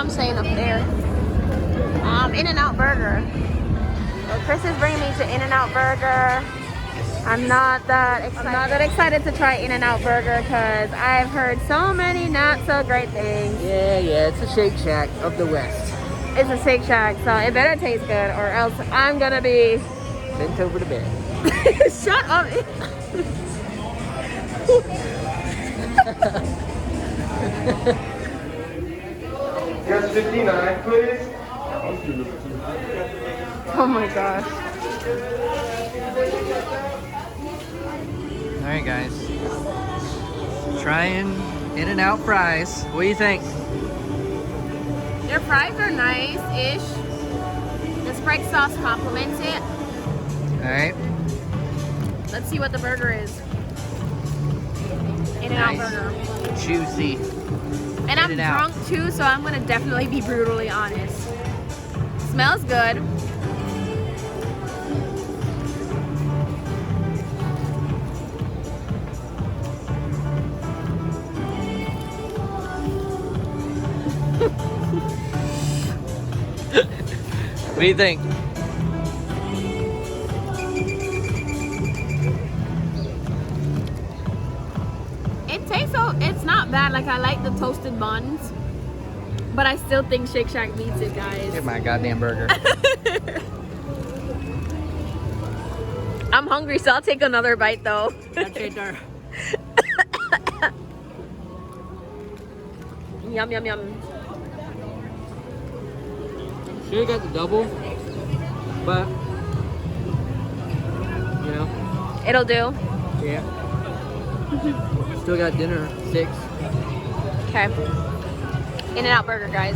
I'm saying up there. In-N-Out Burger. So Chris is bringing me to In-N-Out Burger. I'm not that excited to try In-N-Out Burger because I've heard so many not so great things. Yeah, it's a Shake Shack of the West. It's a Shake Shack, so it better taste good or else I'm gonna be bent over the bed. Shut up. Yes, 59, please. Oh my gosh. Alright guys. Trying In-N-Out fries. What do you think? Their fries are nice-ish. The Sprite sauce complements it. Alright. Let's see what the burger is. In-N-Out Nice. Burger. Juicy. And I'm In-N-Out. drunk too, so I'm gonna definitely be brutally honest. Smells good. What do you think? It tastes so, it's not bad. Like I like the toasted buns, but I still think Shake Shack beats it, guys. Get my goddamn burger. I'm hungry, so I'll take another bite though. Yum, yum, yum. Should've got the double, but you know. It'll do. Yeah. Still got dinner at 6. Okay. In-N-Out Burger, guys.